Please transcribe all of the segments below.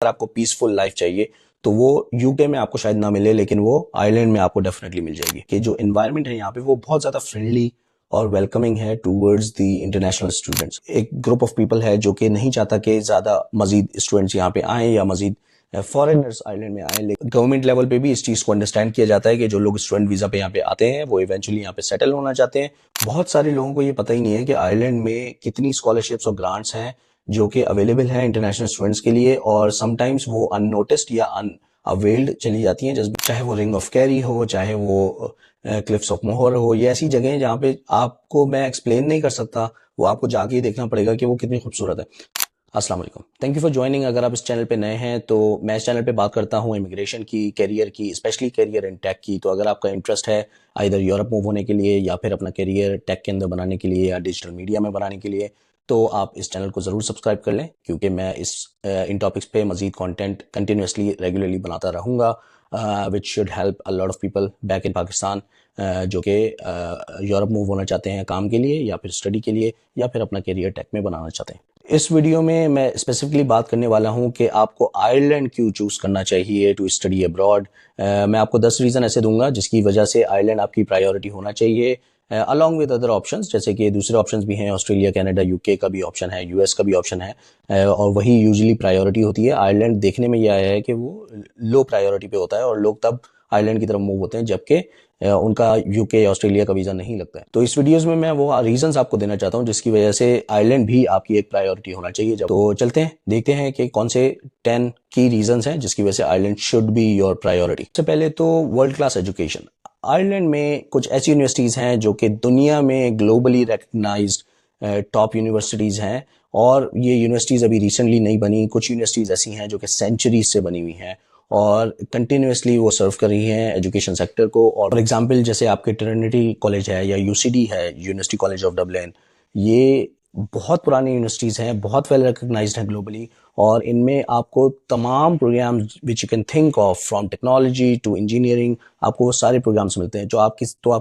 अगर आपको peaceful life चाहिए तो वो यूके में आपको शायद ना मिले, लेकिन वो आयरलैंड में आपको डेफिनेटली मिल जाएगी। कि जो एनवायरनमेंट है यहाँ पे वो बहुत ज्यादा फ्रेंडली और वेलकमिंग है टूवर्ड्स द इंटरनेशनल स्टूडेंट्स। एक ग्रुप ऑफ पीपल है जो कि नहीं चाहता कि ज्यादा मजीद स्टूडेंट्स यहाँ पे आए या मजीद फॉरेनर्स आइलैंड में आए। लेकिन गवर्नमेंट लेवल पे भी इस चीज को अंडरस्टैंड किया जाता है कि जो लोग स्टूडेंट वीजा पे यहाँ पे आते हैं वो इवेंचुअली यहाँ पे सेटल होना चाहते हैं। बहुत सारे लोगों को ये पता ही नहीं है कि आयरलैंड में कितनी स्कॉलरशिप्स और ग्रांट्स हैं जो कि अवेलेबल है इंटरनेशनल स्टूडेंट्स के लिए, और समटाइम्स वो अननोटिस्ड या अवेल्ड चली जाती हैं। जस्ट चाहे वो रिंग ऑफ कैरी हो, चाहे वो क्लिफ्स ऑफ मोहर हो, ये ऐसी जगह है जहाँ पे आपको मैं एक्सप्लेन नहीं कर सकता, वो आपको जाके ही देखना पड़ेगा कि वो कितनी खूबसूरत है। अस्सलाम वालेकुम, थैंक यू फॉर ज्वाइनिंग। अगर आप इस चैनल पे नए हैं तो मैं इस चैनल पे बात करता हूँ इमिग्रेशन की, करियर की, स्पेशली करियर इन टेक की। तो अगर आपका इंटरेस्ट है इधर यूरोप मूव होने के लिए या फिर अपना करियर टेक के अंदर बनाने के लिए या डिजिटल मीडिया में बनाने के लिए, तो आप इस चैनल को ज़रूर सब्सक्राइब कर लें, क्योंकि मैं इन टॉपिक्स पे मजीद कंटेंट कंटिन्यूसली रेगुलरली बनाता रहूँगा, which should help a lot of people back in Pakistan जो कि यूरोप मूव होना चाहते हैं काम के लिए या फिर स्टडी के लिए या फिर अपना करियर टेक में बनाना चाहते हैं। इस वीडियो में मैं स्पेसिफिकली बात करने वाला हूं कि आपको आयरलैंड क्यों चूज करना चाहिए टू स्टडी अब्रॉड। मैं आपको 10 रीज़न ऐसे दूंगा जिसकी वजह से आयरलैंड आपकी प्रायोरिटी होना चाहिए, अलॉन्ग विद अदर ऑप्शंस, जैसे कि दूसरे ऑप्शंस भी हैं, ऑस्ट्रेलिया, कनाडा, यूके का भी ऑप्शन है, यूएस का भी ऑप्शन है, और वही यूजुअली प्रायोरिटी होती है। आयरलैंड देखने में यह आया है कि वो लो प्रायोरिटी पे होता है और लोग तब आयरलैंड की तरफ मूव होते हैं, जबकि उनका यूके या ऑस्ट्रेलिया का वीज़ा नहीं लगता है। तो इस वीडियोस में मैं वो रीजंस आपको देना चाहता हूँ जिसकी वजह से आयरलैंड भी आपकी एक प्रायोरिटी होना चाहिए। जब तो चलते हैं देखते हैं कि कौन से 10 की रीजंस हैं जिसकी वजह से Ireland should be your priority. सबसे पहले तो वर्ल्ड क्लास एजुकेशन। आयरलैंड में कुछ ऐसी यूनिवर्सिटीज हैं जो कि दुनिया में ग्लोबली रिकग्नाइज्ड टॉप यूनिवर्सिटीज हैं, और ये यूनिवर्सिटीज अभी रिसेंटली नहीं बनी। कुछ यूनिवर्सिटीज ऐसी हैं जो कि सेंचुरीज से बनी हुई हैं और कंटिन्यूसली वो सर्व कर रही हैं एजुकेशन सेक्टर को। और फॉर एग्जांपल जैसे आपके ट्रिनिटी कॉलेज है या यूसीडी है, यूनिवर्सिटी कॉलेज ऑफ डबलिन, ये बहुत पुरानी यूनिवर्सिटीज़ हैं, बहुत वेल रिकग्नाइज्ड हैं ग्लोबली, और इनमें आपको तमाम program which you can think of, from technology to engineering, आपको वो सारे प्रोग्राम्स मिलते हैं जो आप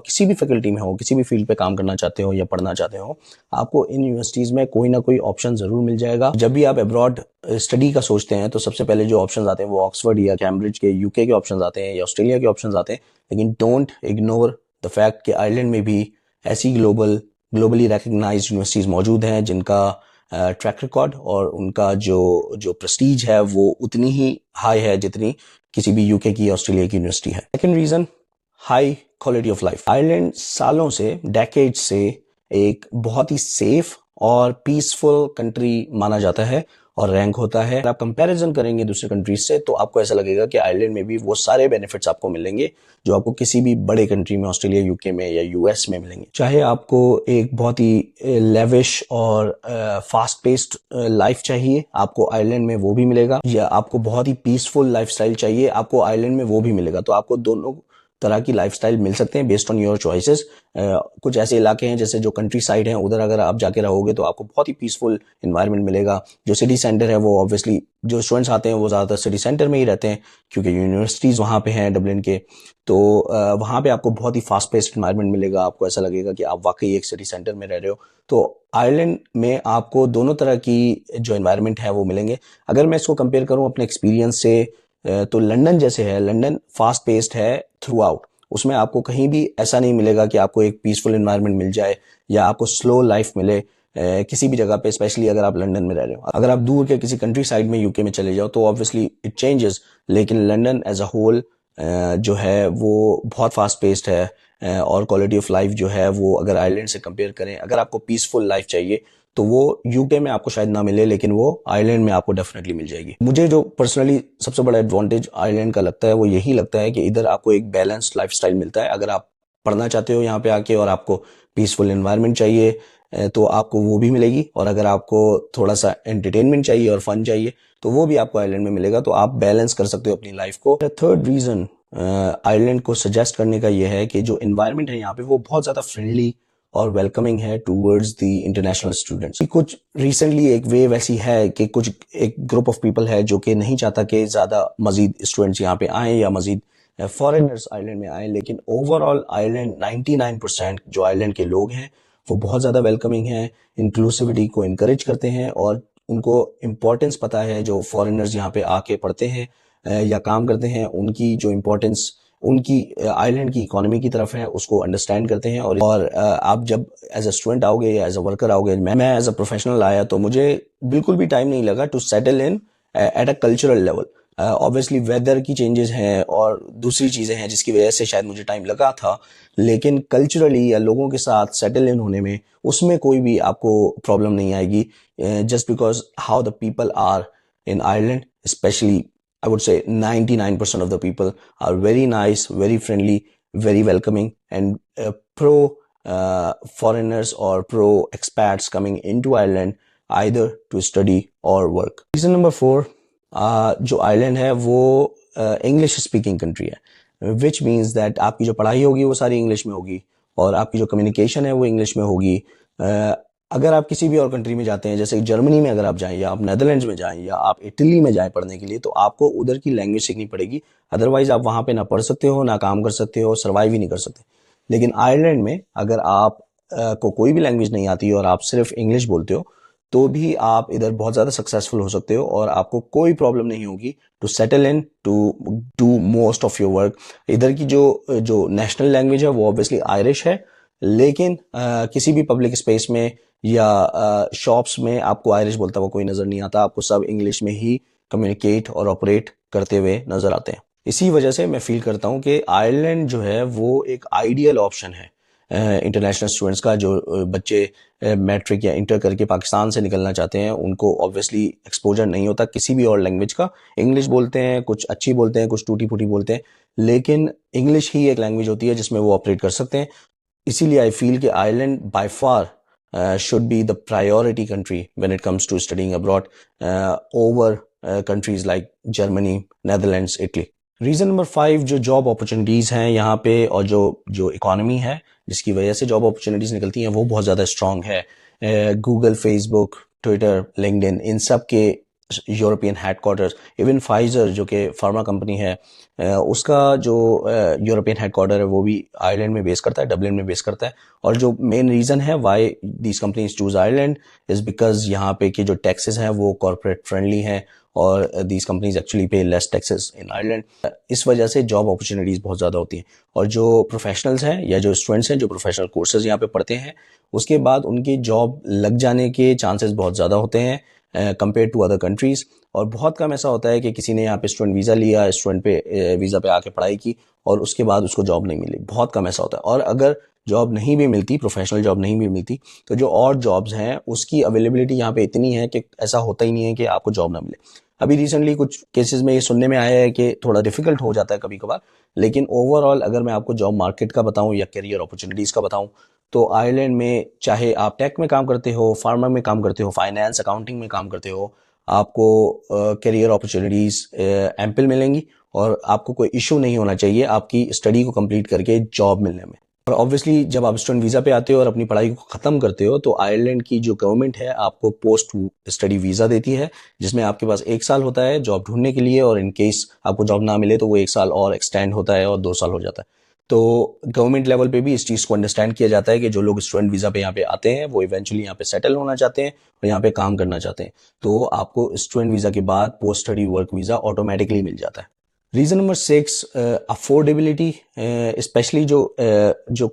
किसी भी फैकल्टी में हो, किसी भी फील्ड पे काम करना चाहते हो या पढ़ना चाहते हो, आपको इन यूनिवर्सिटीज़ में कोई ना कोई ऑप्शन ज़रूर मिल जाएगा। जब भी आप अब्रॉड स्टडी का सोचते हैं तो सबसे पहले जो ऑप्शन आते हैं वो ऑक्सफोर्ड या कैम्ब्रिज के, यूके के ऑप्शन आते हैं या ऑस्ट्रेलिया के ऑप्शन आते हैं। लेकिन डोंट इग्नोर द फैक्ट कि आयरलैंड में भी ऐसी ग्लोबली रिकग्नाइज्ड यूनिवर्सिटीज़ मौजूद हैं जिनका ट्रैक रिकॉर्ड और उनका जो प्रेस्टीज है वो उतनी ही हाई है जितनी किसी भी यूके की, ऑस्ट्रेलिया की यूनिवर्सिटी है। Second reason, high quality of life. Ireland सालों से, डेकेड्स से एक बहुत ही सेफ और पीसफुल कंट्री माना जाता है और रैंक होता है। अगर आप कंपैरिजन करेंगे दूसरे कंट्रीज से तो आपको ऐसा लगेगा कि आयरलैंड में भी वो सारे बेनिफिट्स आपको मिलेंगे जो आपको किसी भी बड़े कंट्री में, ऑस्ट्रेलिया, यूके में या यूएस में मिलेंगे। चाहे आपको एक बहुत ही लेविश और फास्ट पेस्ड लाइफ चाहिए, आपको आयरलैंड में वो भी मिलेगा, या आपको बहुत ही पीसफुल लाइफस्टाइल चाहिए, आपको आयरलैंड में वो भी मिलेगा। तो आपको दोनों तरह की लाइफस्टाइल मिल सकते हैं बेस्ड ऑन योर चॉइसेस। कुछ ऐसे इलाके हैं जैसे जो कंट्री साइड हैं, उधर अगर आप जाके रहोगे तो आपको बहुत ही पीसफुल इन्वायरमेंट मिलेगा। जो सिटी सेंटर है वो ऑब्वियसली जो स्टूडेंट्स आते हैं वो ज़्यादातर सिटी सेंटर में ही रहते हैं क्योंकि यूनिवर्सिटीज़ वहाँ पे हैं डबलिन के। तो वहाँ पे आपको बहुत ही फास्ट पेस्ड इन्वायरमेंट मिलेगा, आपको ऐसा लगेगा कि आप वाकई एक सिटी सेंटर में रह रहे हो। तो आयरलैंड में आपको दोनों तरह की जो इन्वायरमेंट है वो मिलेंगे। अगर मैं इसको कंपेयर करूँ अपने एक्सपीरियंस से तो लंदन जैसे है, लंदन फास्ट पेस्ड है थ्रू आउट, उसमें आपको कहीं भी ऐसा नहीं मिलेगा कि आपको एक पीसफुल एनवायरनमेंट मिल जाए या आपको स्लो लाइफ मिले किसी भी जगह पे, स्पेशली अगर आप लंदन में रह रहे हो। अगर आप दूर के किसी कंट्री साइड में यूके में चले जाओ तो ऑब्वियसली इट चेंजेस, लेकिन लंदन एज अ होल जो है वो बहुत फास्ट पेस्ड है और क्वालिटी ऑफ लाइफ जो है वो अगर आयरलैंड से कंपेयर करें, अगर आपको पीसफुल लाइफ चाहिए तो वो यूके में आपको शायद ना मिले, लेकिन वो आयरलैंड में आपको डेफिनेटली मिल जाएगी। मुझे जो पर्सनली सबसे बड़ा एडवांटेज आयरलैंड का लगता है वो यही लगता है कि इधर आपको एक बैलेंस्ड लाइफस्टाइल मिलता है। अगर आप पढ़ना चाहते हो यहाँ पे आके और आपको पीसफुल एनवायरनमेंट चाहिए तो आपको वो भी मिलेगी, और अगर आपको थोड़ा सा एंटरटेनमेंट चाहिए और फन चाहिए तो वो भी आपको आयरलैंड में मिलेगा। तो आप बैलेंस कर सकते हो अपनी लाइफ को। थर्ड रीजन आयरलैंड को सजेस्ट करने का यह है कि जो एनवायरनमेंट है यहाँ पे वो बहुत ज्यादा फ्रेंडली और वेलकमिंग है टूवर्ड्स द इंटरनेशनल स्टूडेंट्स। कुछ रिसेंटली एक वेव ऐसी है कि कुछ एक ग्रुप ऑफ पीपल है जो कि नहीं चाहता कि ज्यादा मजीद स्टूडेंट्स यहाँ पे आए या मजीद फॉरेनर्स आयरलैंड में आए, लेकिन ओवरऑल आयरलैंड 99% जो आयरलैंड के लोग हैं वो बहुत ज्यादा वेलकमिंग हैं, इंक्लूसिविटी को इनकरेज करते हैं और उनको इम्पोर्टेंस पता है, जो फॉरेनर्स यहाँ पे आके पढ़ते हैं या काम करते हैं, उनकी जो इम्पोर्टेंस उनकी आइलैंड की इकोनॉमी की तरफ है, उसको अंडरस्टैंड करते हैं। और आप जब एज अ स्टूडेंट आओगे या एज अ वर्कर आओगे, मैं एज अ प्रोफेशनल आया तो मुझे बिल्कुल भी टाइम नहीं लगा to settle in at a cultural level. Obviously weather की चेंजेस हैं और दूसरी चीज़ें हैं जिसकी वजह से शायद मुझे टाइम लगा था, लेकिन कल्चरली या लोगों के साथ सेटल इन होने में उसमें कोई भी आपको प्रॉब्लम नहीं आएगी, just because how the people are in Ireland, specially I would say 99% of the people are very nice, very friendly, very welcoming, and pro foreigners or pro expats coming into Ireland either to study or work. Reason number 4, जो Ireland है वो English speaking country है, which means that आपकी जो पढ़ाई होगी वो सारी इंग्लिश में होगी और आपकी जो कम्युनिकेशन है वो इंग्लिश में होगी। अगर आप किसी भी और कंट्री में जाते हैं, जैसे जर्मनी में अगर आप जाएं या आप नेदरलैंड्स में जाएं या आप इटली में जाएं पढ़ने के लिए, तो आपको उधर की लैंग्वेज सीखनी पड़ेगी, अदरवाइज आप वहां पे ना पढ़ सकते हो, ना काम कर सकते हो, सर्वाइव ही नहीं कर सकते। लेकिन आयरलैंड में अगर आप को कोई भी लैंग्वेज नहीं आती और आप सिर्फ इंग्लिश बोलते हो, तो भी आप इधर बहुत ज़्यादा सक्सेसफुल हो सकते हो और आपको कोई प्रॉब्लम नहीं होगी to settle in, to do most of your work. इधर की जो नेशनल लैंग्वेज है वो ऑब्वियसली आयरिश है, लेकिन किसी भी पब्लिक स्पेस में या शॉप्स में आपको आयरिश बोलता हुआ कोई नज़र नहीं आता, आपको सब इंग्लिश में ही कम्युनिकेट और ऑपरेट करते हुए नज़र आते हैं। इसी वजह से मैं फील करता हूँ कि आयरलैंड जो है वो एक आइडियल ऑप्शन है इंटरनेशनल स्टूडेंट्स का। जो बच्चे मैट्रिक या इंटर करके पाकिस्तान से निकलना चाहते हैं, उनको ऑब्वियसली एक्सपोजर नहीं होता किसी भी और लैंग्वेज का। इंग्लिश बोलते हैं, कुछ अच्छी बोलते हैं, कुछ टूटी फूटी बोलते हैं, लेकिन इंग्लिश ही एक लैंग्वेज होती है जिसमें वो ऑपरेट कर सकते हैं। इसीलिए आई फील कि Ireland by far should be the priority country when it comes to studying abroad over countries like Germany, Netherlands, Italy. Reason number 5, जो जॉब अपॉर्चुनिटीज़ हैं यहाँ पे और जो इकोनॉमी है जिसकी वजह से जॉब अपॉर्चुनिटीज़ निकलती हैं वो बहुत ज़्यादा स्ट्रांग है। गूगल, फेसबुक, ट्विटर, लिंक्डइन, इन सब के यूरोपियन हेडक्वार्टर्स, इवन फाइजर जो कि फार्मा कंपनी है, उसका जो यूरोपियन हेडक्वार्टर है वो भी आयरलैंड में बेस करता है, डबलिन में बेस करता है। और जो मेन रीज़न है why these companies choose Ireland is because यहाँ पे के जो टैक्सेस हैं वो कॉर्पोरेट फ्रेंडली हैं और दीज कंपनीज एक्चुअली पे लेस टैक्सेस इन आयरलैंड। इस वजह से जॉब अपॉर्चुनिटीज़ बहुत ज़्यादा होती हैं। और जो प्रोफेशनल्स हैं या जो स्टूडेंट्स हैं जो प्रोफेशनल कोर्सेज यहाँ पे पढ़ते हैं, उसके बाद उनकी जॉब लग जाने के चांसेस बहुत ज़्यादा होते हैं कंपेयर टू अदर कंट्रीज़। और बहुत कम ऐसा होता है कि किसी ने यहाँ पे स्टूडेंट वीज़ा लिया, स्टूडेंट पे वीज़ा पे आके पढ़ाई की और उसके बाद उसको जॉब नहीं मिली, बहुत कम ऐसा होता है। और अगर जॉब नहीं भी मिलती, प्रोफेशनल जॉब नहीं भी मिलती, तो जो और जॉब्स हैं उसकी अवेलेबिलिटी यहाँ पे इतनी है कि ऐसा होता ही नहीं है कि आपको जॉब ना मिले। अभी रिसेंटली कुछ केसेस में ये सुनने में आया है कि थोड़ा डिफिकल्ट हो जाता है कभी कभार, लेकिन ओवरऑल अगर मैं आपको जॉब मार्केट का बताऊं या करियर अपॉर्चुनिटीज़ का बताऊं, तो आयरलैंड में चाहे आप टेक में काम करते हो, फार्मा में काम करते हो, फाइनेंस अकाउंटिंग में काम करते हो, आपको करियर अपॉर्चुनिटीज़ एम्पल मिलेंगी और आपको कोई इशू नहीं होना चाहिए आपकी स्टडी को कंप्लीट करके जॉब मिलने में। और ऑब्वियसली जब आप स्टूडेंट वीज़ा पे आते हो और अपनी पढ़ाई को ख़त्म करते हो, तो आयरलैंड की जो गवर्नमेंट है आपको पोस्ट स्टडी वीज़ा देती है, जिसमें आपके पास 1 साल होता है जॉब ढूंढने के लिए, और इन केस आपको जॉब ना मिले तो वो 1 साल और एक्सटेंड होता है और 2 साल हो जाता है। तो गवर्नमेंट लेवल पे भी इस चीज़ को अंडरस्टैंड किया जाता है कि जो लोग स्टूडेंट वीज़ा पे यहाँ पे आते हैं वो इवेंचुअली यहाँ पे सेटल होना चाहते हैं और यहाँ पे काम करना चाहते हैं, तो आपको स्टूडेंट वीज़ा के बाद post study work visa automatically मिल जाता है। रीज़न नंबर 6, अफोर्डेबिलिटी, स्पेशली जो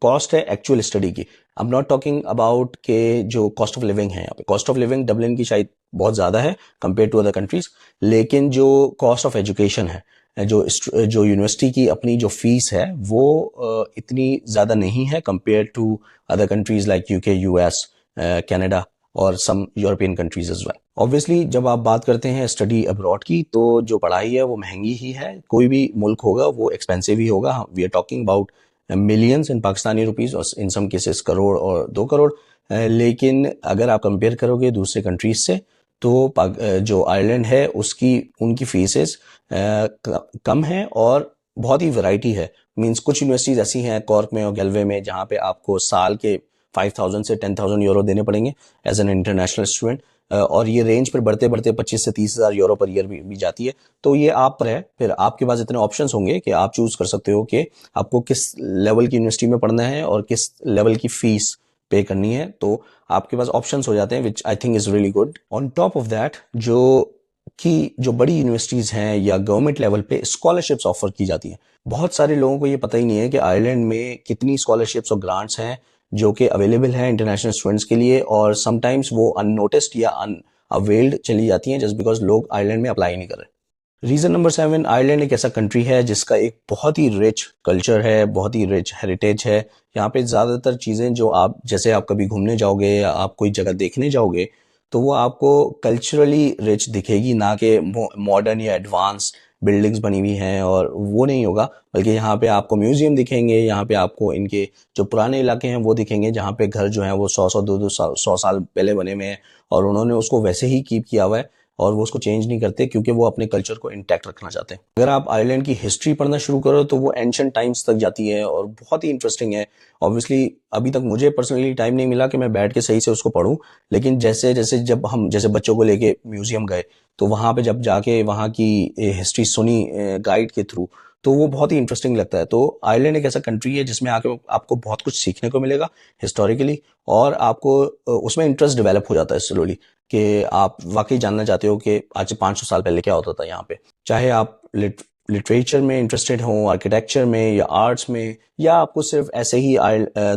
कॉस्ट है एक्चुअल स्टडी की। I am not talking about के जो कॉस्ट ऑफ लिविंग है यहाँ पे, कॉस्ट ऑफ लिविंग डबलिन की शायद बहुत ज़्यादा है कंपेयर टू अदर कंट्रीज, लेकिन जो कॉस्ट ऑफ एजुकेशन है, जो यूनिवर्सिटी की अपनी जो फीस है वो इतनी ज़्यादा नहीं है compare to other countries like UK, US, Canada और some European countries as well. Obviously जब आप बात करते हैं स्टडी अब्रॉड की, तो जो पढ़ाई है वो महंगी ही है, कोई भी मुल्क होगा वो एक्सपेंसिव ही होगा। We are talking about millions in Pakistani rupees और इन सम केसेस करोड़ और 2 करोड़। लेकिन अगर आप कंपेयर करोगे दूसरे कंट्रीज से, तो जो आयरलैंड है उनकी फीसेस कम है और बहुत ही वैरायटी है। मींस कुछ यूनिवर्सिटीज़ ऐसी हैं कॉर्क में और गैल्वे में जहाँ पे आपको साल के 5,000 से 10,000 यूरो देने पड़ेंगे एज एन इंटरनेशनल स्टूडेंट, और ये रेंज पर बढ़ते बढ़ते 25 से 30,000 यूरो पर ईयर भी जाती है। तो ये आप पर है, फिर आपके पास इतने ऑप्शंस होंगे कि आप चूज कर सकते हो कि आपको किस लेवल की यूनिवर्सिटी में पढ़ना है और किस लेवल की फीस पे करनी है, तो आपके पास ऑप्शंस हो जाते हैं, which I think is really good. On top of that, जो बड़ी यूनिवर्सिटीज हैं या गवर्नमेंट लेवल पे स्कॉलरशिप्स ऑफर की जाती हैं। बहुत सारे लोगों को ये पता ही नहीं है कि आयरलैंड में कितनी स्कॉलरशिप्स और ग्रांट्स हैं जो कि अवेलेबल हैं इंटरनेशनल स्टूडेंट्स के लिए, और समटाइम्स वो अननोटिस्ड या अनअवेल्ड चली जाती हैं जस्ट बिकॉज लोग आयरलैंड में अप्लाई नहीं कर रहे। रीजन नंबर 7, आयरलैंड एक ऐसा कंट्री है जिसका एक बहुत ही रिच कल्चर है, बहुत ही रिच हेरिटेज है। यहाँ पे ज्यादातर चीजें जो जैसे आप कभी घूमने जाओगे या आप कोई जगह देखने जाओगे तो वो आपको कल्चरली रिच दिखेगी, ना कि मॉडर्न या एडवांस बिल्डिंग्स बनी हुई हैं, और वो नहीं होगा। बल्कि यहाँ पे आपको म्यूजियम दिखेंगे, यहाँ पे आपको इनके जो पुराने इलाके हैं वो दिखेंगे, जहाँ पे घर जो है वो 100 साल पहले बने हुए हैं, और उन्होंने उसको वैसे ही कीप किया हुआ है और वो उसको चेंज नहीं करते, क्योंकि वो अपने कल्चर को इंटैक्ट रखना चाहते हैं। अगर आप आयरलैंड की हिस्ट्री पढ़ना शुरू करो तो वो एंशिएंट टाइम्स तक जाती है और बहुत ही इंटरेस्टिंग है। ऑब्वियसली अभी तक मुझे पर्सनली टाइम नहीं मिला कि मैं बैठ के सही से उसको पढूं, लेकिन जैसे जैसे जब हम जैसे बच्चों को लेके म्यूजियम गए तो वहां पे जब जाके वहां की हिस्ट्री सुनी गाइड के थ्रू, तो वो बहुत ही इंटरेस्टिंग लगता है। तो आयरलैंड एक ऐसा कंट्री है जिसमें आके आपको बहुत कुछ सीखने को मिलेगा हिस्टोरिकली, और आपको उसमें इंटरेस्ट डेवलप हो जाता है स्लोली, कि आप वाकई जानना चाहते हो कि आज से 500 साल पहले क्या होता था यहाँ पे। चाहे आप लिटरेचर में इंटरेस्टेड हो, आर्किटेक्चर में या आर्ट्स में, या आपको सिर्फ ऐसे ही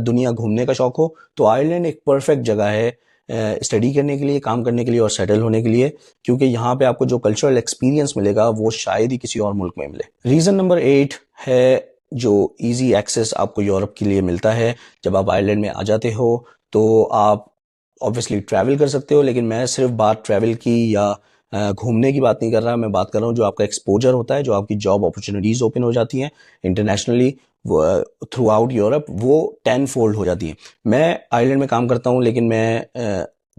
दुनिया घूमने का शौक हो, तो आयरलैंड एक परफेक्ट जगह है स्टडी करने के लिए, काम करने के लिए और सेटल होने के लिए, क्योंकि यहाँ पे आपको जो कल्चरल एक्सपीरियंस मिलेगा वो शायद ही किसी और मुल्क में मिले। रीजन नंबर 8 है जो इजी एक्सेस आपको यूरोप के लिए मिलता है। जब आप आयरलैंड में आ जाते हो तो आप ऑब्वियसली ट्रैवल कर सकते हो, लेकिन मैं सिर्फ बात ट्रैवल की या घूमने की बात नहीं कर रहा। मैं बात कर रहा हूँ जो आपका एक्सपोजर होता है, जो आपकी जॉब अपॉर्चुनिटीज ओपन हो जाती हैं इंटरनेशनली थ्रू आउट यूरोप, वो 10 फोल्ड हो जाती है। मैं आयरलैंड में काम करता हूँ, लेकिन मैं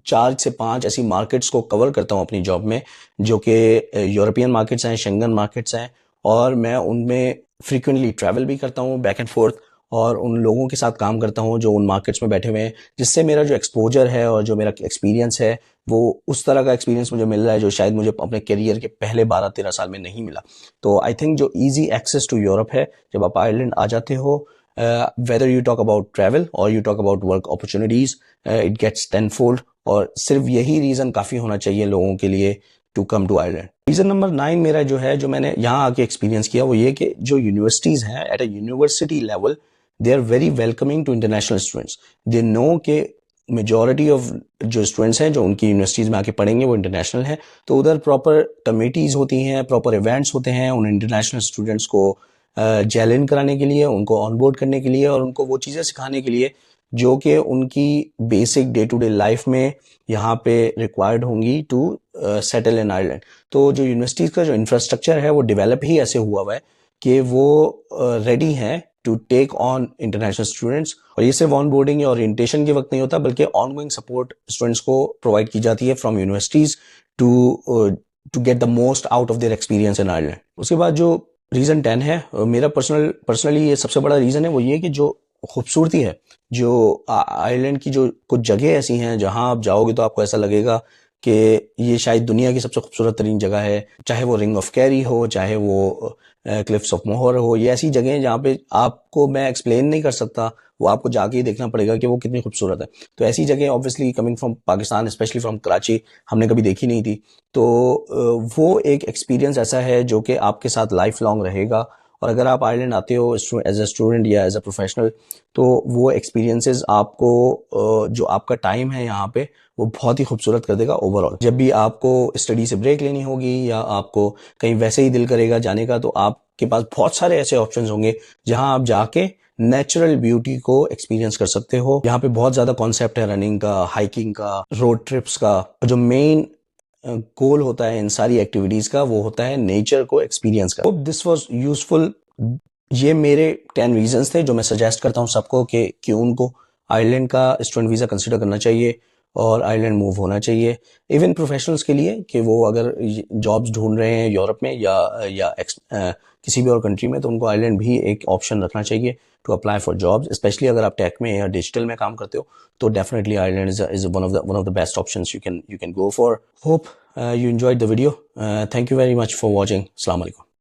4 से 5 ऐसी मार्केट्स को कवर करता हूँ अपनी जॉब में, जो कि यूरोपियन मार्केट्स हैं, शेंगन मार्केट्स हैं, और मैं उनमें फ्रीक्वेंटली ट्रैवल भी करता हूँ बैक एंड फोर्थ, और उन लोगों के साथ काम करता हूँ जो उन मार्केट्स में बैठे हुए हैं, जिससे मेरा जो एक्सपोजर है और जो मेरा एक्सपीरियंस है वो उस तरह का एक्सपीरियंस मुझे मिल रहा है जो शायद मुझे अपने करियर के पहले 12-13 साल में नहीं मिला। तो आई थिंक जो इजी एक्सेस टू यूरोप है जब आप आयरलैंड आ जाते हो, whether you talk about travel और you talk about work opportunities, it gets 10 fold, और सिर्फ यही रीजन काफी होना चाहिए लोगों के लिए to come to Ireland. Reason number 9 मेरा जो है, जो मैंने यहाँ आके एक्सपीरियंस किया, वो ये कि जो यूनिवर्सिटीज हैं at a university level, they are very welcoming to international students. They know के मेजॉरिटी ऑफ जो स्टूडेंट्स हैं जो उनकी यूनिवर्सिटीज में आके पढ़ेंगे वो इंटरनेशनल हैं, तो उधर प्रॉपर कमेटीज होती हैं, प्रॉपर इवेंट्स होते हैं उन इंटरनेशनल स्टूडेंट्स को जेल इन कराने के लिए, उनको ऑनबोर्ड करने के लिए और उनको वो चीज़ें सिखाने के लिए जो कि उनकी basic day to day life में यहाँ पे रिक्वायर्ड होंगी टू सेटल इन आयरलैंड। तो जो यूनिवर्सिटीज का जो इंफ्रास्ट्रक्चर है वो डेवलप ही ऐसे हुआ हुआ है कि वो रेडी है to take on international students, और ये सिर्फ ऑन बोर्डिंग या ओरिएंटेशन के वक्त नहीं होता, बल्कि ऑनगोइंग सपोर्ट स्टूडेंट्स को प्रोवाइड की जाती है from universities to get the most out of their experience in Ireland. उसके बाद जो रीजन 10 है, मेरा पर्सनली ये सबसे बड़ा रीजन है, वो ये कि जो खूबसूरती है, जो आयरलैंड की जो कुछ जगह ऐसी हैं जहां आप जाओगे तो आपको ऐसा लगेगा कि ये शायद दुनिया की सबसे खूबसूरत तरीन जगह है। चाहे वो रिंग ऑफ कैरी हो, चाहे वो क्लिफ्स ऑफ मोहर हो, ये ऐसी जगह हैं जहाँ पे आपको मैं एक्सप्लेन नहीं कर सकता, वो आपको जाके ही देखना पड़ेगा कि वो कितनी खूबसूरत है। तो ऐसी जगह obviously coming from Pakistan, specially from Karachi, हमने कभी देखी नहीं थी। तो वो एक एक्सपीरियंस ऐसा है जो कि आपके साथ लाइफ लॉन्ग रहेगा, और अगर आप आयरलैंड आते हो एज अ स्टूडेंट या एज अ प्रोफेशनल, तो वो एक्सपीरियंसेस आपको जो आपका टाइम है यहाँ पे वो बहुत ही खूबसूरत कर देगा ओवरऑल। जब भी आपको स्टडी से ब्रेक लेनी होगी या आपको कहीं वैसे ही दिल करेगा जाने का, तो आपके पास बहुत सारे ऐसे ऑप्शंस होंगे जहां आप जाके नेचुरल ब्यूटी को एक्सपीरियंस कर सकते हो। यहाँ पे बहुत ज्यादा कॉन्सेप्ट है रनिंग का, हाइकिंग का, रोड ट्रिप्स का। जो मेन गोल होता है इन सारी एक्टिविटीज का वो होता है नेचर को एक्सपीरियंस का। Hope this was useful. ये मेरे 10 रीजंस थे जो मैं सजेस्ट करता हूँ सबको कि उनको आयरलैंड का स्टूडेंट वीजा कंसिडर करना चाहिए और आयरलैंड मूव होना चाहिए। इवन प्रोफेशनल्स के लिए कि वो अगर जॉब्स ढूंढ रहे हैं यूरोप में या किसी भी और कंट्री में, तो उनको आयरलैंड भी एक ऑप्शन रखना चाहिए to apply for jobs. Specially अगर आप टेक में या डिजिटल में काम करते हो तो definitely Ireland is one of the best options you can go for. Hope you enjoyed the video. Thank you very much for watching. Assalamu alaikum.